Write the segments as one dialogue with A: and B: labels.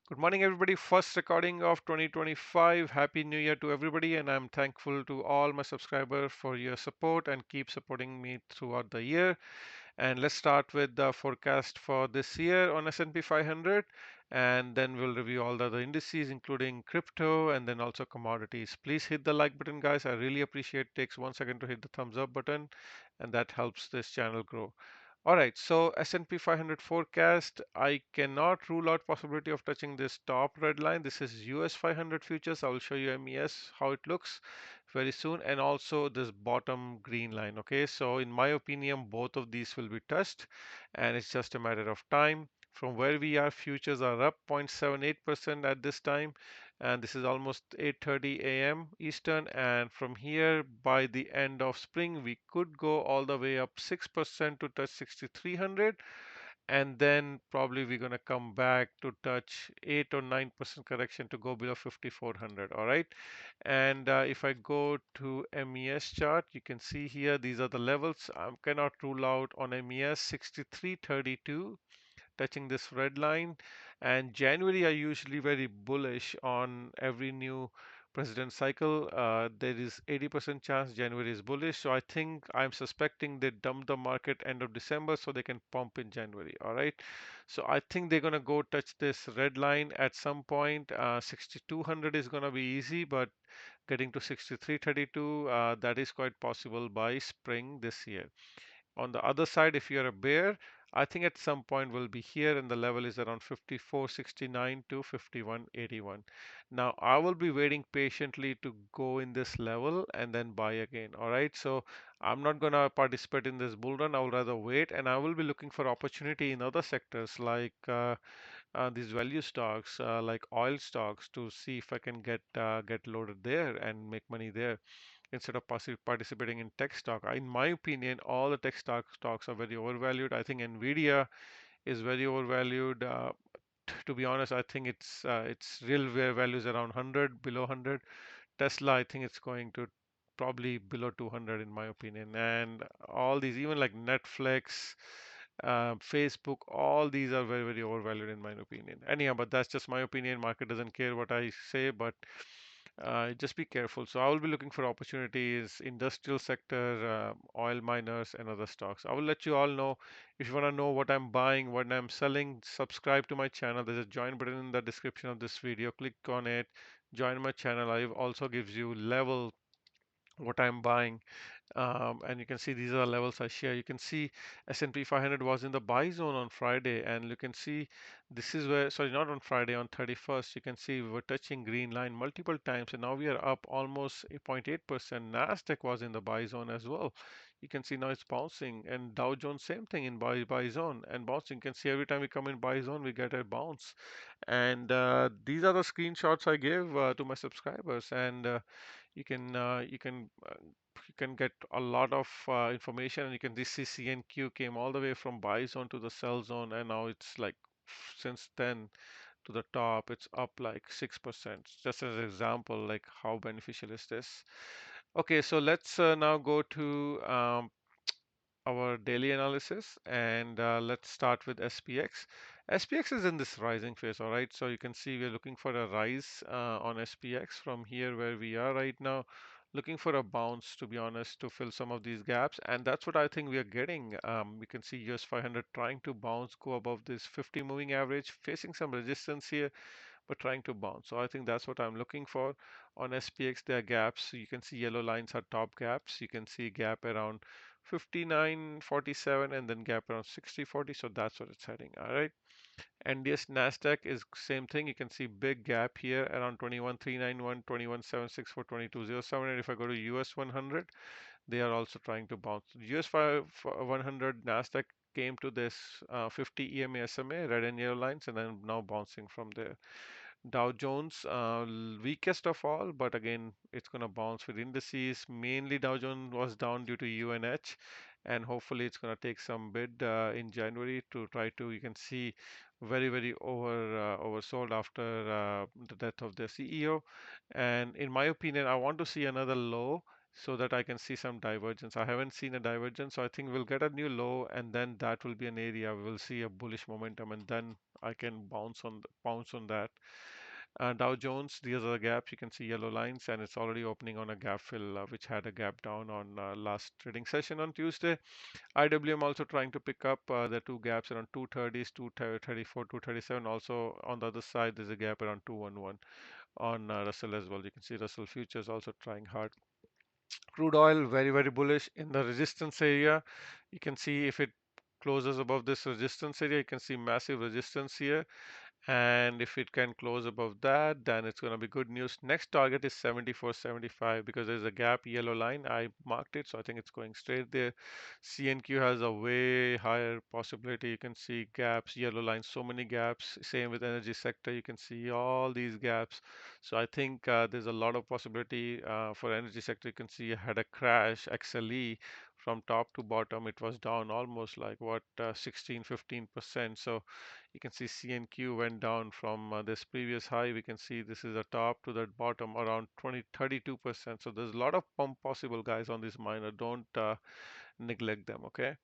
A: Good morning, everybody. First recording of 2025. Happy New Year to everybody, and I'm thankful to all my subscribers for your support and keep supporting me throughout the year. And let's start with the forecast for this year on S&P 500, and then we'll review all the other indices, including crypto and then also commodities. Please hit the like button, guys. I really appreciate it. Takes 1 second to hit the thumbs up button, and that helps this channel grow. All right, so S&P 500 forecast, I cannot rule out possibility of touching this top red line. This is US 500 futures. I will show you MES how it looks very soon, and also this bottom green line. Okay, so in my opinion, both of these will be touched, and it's just a matter of time. From where we are, futures are up 0.78% at this time, and this is almost 8:30 a.m. Eastern. And from here, by the end of spring, we could go all the way up 6% to touch 6,300, and then probably we're going to come back to touch 8 or 9% correction to go below 5,400. All right, and if I go to MES chart, you can see here these are the levels. I cannot rule out on MES 63.32 touching this red line. And January are usually very bullish on every new president cycle. There is 80% chance January is bullish. So I think I'm suspecting they dump the market end of December so they can pump in January. All right. So I think they're gonna go touch this red line at some point. 6,200 is gonna be easy, but getting to 63.32, that is quite possible by spring this year. On the other side, if you're a bear, I think at some point we'll be here and the level is around 54.69 to 51.81. Now I will be waiting patiently to go in this level and then buy again. All right. So I'm not going to participate in this bull run. I will rather wait, and I will be looking for opportunity in other sectors like these value stocks, like oil stocks, to see if I can get loaded there and make money there instead of participating in tech stock. In my opinion, all the stocks are very overvalued. I think NVDA is very overvalued. To be honest, I think its real value is around 100, below 100. Tesla, I think it's going to probably below 200 in my opinion. And all these, even like Netflix, Facebook, all these are very, very overvalued in my opinion. Anyhow, but that's just my opinion. Market doesn't care what I say, but just be careful. So I will be looking for opportunities, industrial sector, oil miners, and other stocks. I will let you all know. If you want to know what I'm buying, what I'm selling, subscribe to my channel. There's a join button in the description of this video. Click on it, join my channel. I also gives you level what I'm buying, and you can see these are the levels I share. You can see S&P 500 was in the buy zone on Friday, and you can see this is where, sorry, not on Friday, on 31st, you can see we were touching green line multiple times, and now we are up almost 0.8%. Nasdaq was in the buy zone as well. You can see now it's bouncing, and Dow Jones same thing in buy zone and bouncing. You can see every time we come in buy zone, we get a bounce. And these are the screenshots I give to my subscribers, and you can you can get a lot of information, and you can this CCNQ came all the way from buy zone to the sell zone, and now it's like since then to the top it's up like 6%. Just as an example, like how beneficial is this. Okay, so let's now go to our daily analysis, and let's start with SPX. SPX is in this rising phase. All right, so you can see we're looking for a rise on SPX from here where we are right now, looking for a bounce, to be honest, to fill some of these gaps, and that's what I think we are getting. We can see US 500 trying to bounce, go above this 50 moving average, facing some resistance here, but trying to bounce. So I think that's what I'm looking for. On SPX, there are gaps. So you can see yellow lines are top gaps. You can see gap around 59.47 and then gap around 60.40. So that's what it's heading. All right. NDS Nasdaq is same thing. You can see big gap here around 21,391, 21,764, 2207. And if I go to US 100, they are also trying to bounce. US 100 Nasdaq came to this 50 EMA SMA, red and yellow lines, and then now bouncing from there. Dow Jones, weakest of all, but again, it's going to bounce with indices. Mainly, Dow Jones was down due to UNH, and hopefully, it's going to take some bid in January to try to. You can see very, very oversold after the death of the CEO. And in my opinion, I want to see another low so that I can see some divergence. I haven't seen a divergence, so I think we'll get a new low, and then that will be an area we'll see a bullish momentum, and then I can bounce on that. Dow Jones, these are the gaps. You can see yellow lines, and it's already opening on a gap fill, which had a gap down on last trading session on Tuesday. IWM also trying to pick up the two gaps around 230s, 234, 237. Also on the other side, there's a gap around 211 on Russell as well. You can see Russell futures also trying hard. Crude oil very, very bullish in the resistance area. You can see if it closes above this resistance area, you can see massive resistance here, and if it can close above that, then it's going to be good news. Next target is 74.75 because there's a gap yellow line. I marked it, so I think it's going straight there. CNQ has a way higher possibility. You can see gaps, yellow line, so many gaps. Same with energy sector. You can see all these gaps. So I think there's a lot of possibility for energy sector. You can see it had a crash, XLE from top to bottom. It was down almost like what 16, 15%. So you can see CNQ went down from this previous high. We can see this is a top to that bottom around 20, 32%. So there's a lot of pump possible, guys, on this miner. Don't neglect them, okay?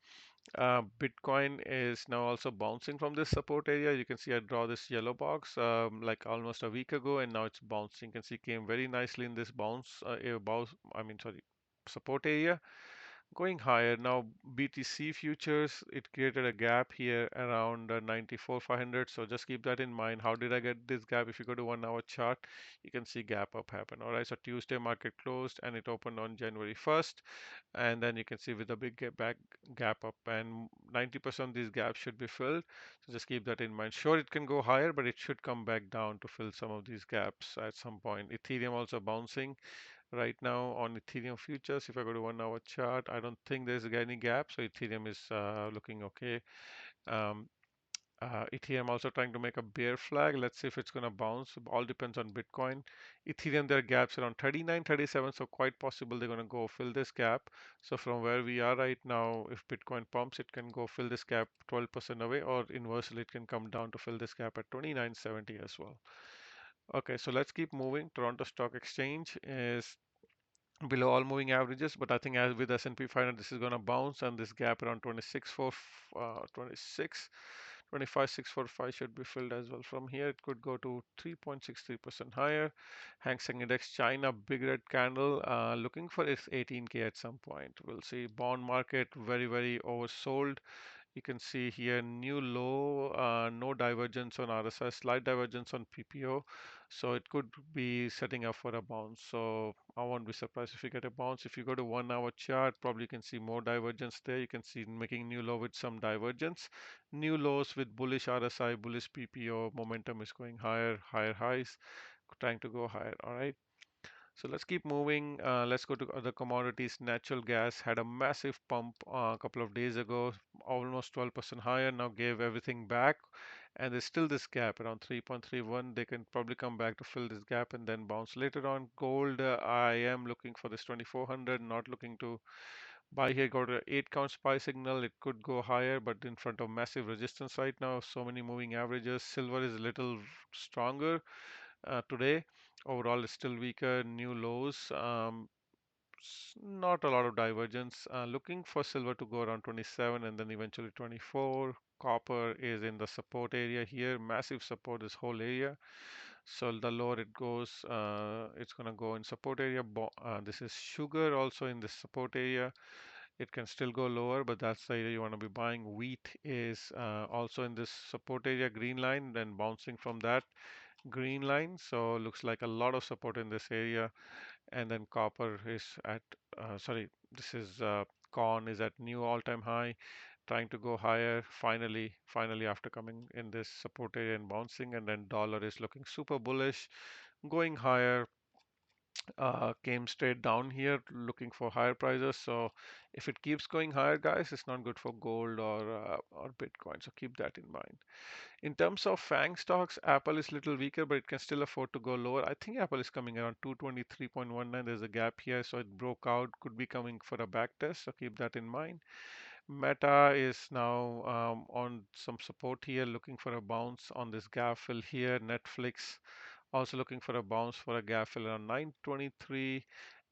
A: Bitcoin is now also bouncing from this support area. You can see I draw this yellow box like almost a week ago, and now it's bouncing. You can see came very nicely in this support area going higher. Now BTC futures, it created a gap here around 94 500, so just keep that in mind. How did I get this gap? If you go to 1 hour chart, you can see gap up happen. All right, so Tuesday market closed and it opened on January 1st, and then you can see with a big gap up, and 90% of these gaps should be filled, so just keep that in mind. Sure, it can go higher, but it should come back down to fill some of these gaps at some point. Ethereum also bouncing right now on Ethereum futures. If I go to 1 hour chart, I don't think there's any gap, so Ethereum is looking okay. Um, Ethereum also trying to make a bear flag. Let's see if it's going to bounce. All depends on Bitcoin. Ethereum, there are gaps around 39, 37, so quite possible they're going to go fill this gap. So from where we are right now, if Bitcoin pumps, it can go fill this gap 12% away, or inversely, it can come down to fill this gap at 29.70 as well. Okay, so let's keep moving. Toronto Stock Exchange is below all moving averages, but I think as with S&P 500, this is going to bounce, and this gap around 25,645 should be filled as well. From here, it could go to 3.63% higher. Hang Seng Index China, big red candle, looking for its 18K at some point. We'll see. Bond market very, very oversold. You can see here new low, no divergence on RSI, slight divergence on PPO. So it could be setting up for a bounce. So I won't be surprised if you get a bounce. If you go to 1 hour chart, probably you can see more divergence there. You can see making new low with some divergence. New lows with bullish RSI, bullish PPO, momentum is going higher, higher highs, trying to go higher. All right. So let's keep moving. Let's go to other commodities. Natural gas had a massive pump a couple of days ago, almost 12% higher, now gave everything back. And there's still this gap around 3.31. They can probably come back to fill this gap and then bounce later on. Gold, I am looking for this 2400, not looking to buy here. Got an 8 count SPY signal. It could go higher, but in front of massive resistance right now. So many moving averages. Silver is a little stronger today. Overall, it's still weaker, new lows. Not a lot of divergence. Looking for silver to go around 27 and then eventually 24. Copper is in the support area here. Massive support this whole area. So the lower it goes, it's going to go in support area. This is sugar also in the support area. It can still go lower, but that's the area you want to be buying. Wheat is also in this support area, green line, then bouncing from that green line. So looks like a lot of support in this area. And then copper is at, sorry, this is corn is at new all-time high, trying to go higher. Finally, after coming in this support area and bouncing, and then dollar is looking super bullish, going higher. Came straight down here looking for higher prices. So if it keeps going higher, guys, it's not good for gold or Bitcoin. So keep that in mind. In terms of FANG stocks, Apple is a little weaker, but it can still afford to go lower. I think Apple is coming around 223.19. There's a gap here, so it broke out, could be coming for a back test, so keep that in mind. Meta is now on some support here, looking for a bounce on this gap fill here. Netflix also looking for a bounce for a gap fill around 923.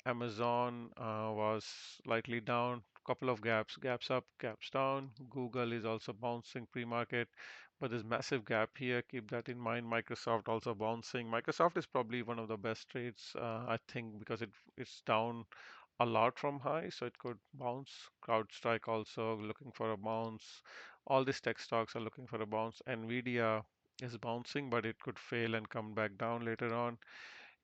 A: Amazon was slightly down, couple of gaps up, gaps down. Google is also bouncing pre-market, but there's massive gap here. Keep that in mind. Microsoft also bouncing. Microsoft is probably one of the best trades, I think, because it's down a lot from high, so it could bounce. CrowdStrike also looking for a bounce. All these tech stocks are looking for a bounce. NVDA is bouncing, but it could fail and come back down later on.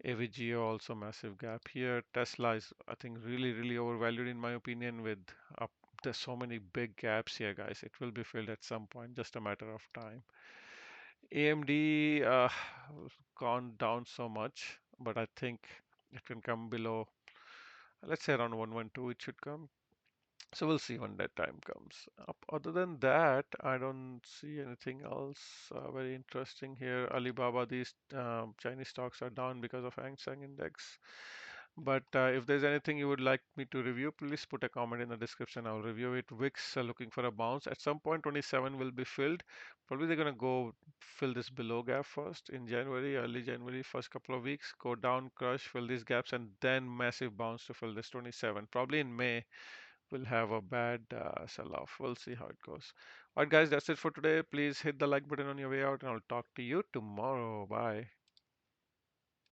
A: AVGO also massive gap here. Tesla is, I think, really overvalued in my opinion. With up, there's so many big gaps here, guys. It will be filled at some point, just a matter of time. AMD gone down so much, but I think it can come below. Let's say around 112 it should come. So we'll see when that time comes. Other than that, I don't see anything else very interesting here. Alibaba, these Chinese stocks are down because of Hang Seng Index. But if there's anything you would like me to review, please put a comment in the description. I'll review it. VIX are looking for a bounce. At some point, 27 will be filled. Probably they're going to go fill this below gap first in January, early January, first couple of weeks. Go down, crush, fill these gaps, and then massive bounce to fill this 27. Probably in May will have a bad sell-off. We'll see how it goes. All right, guys, that's it for today. Please hit the like button on your way out, and I'll talk to you tomorrow. Bye.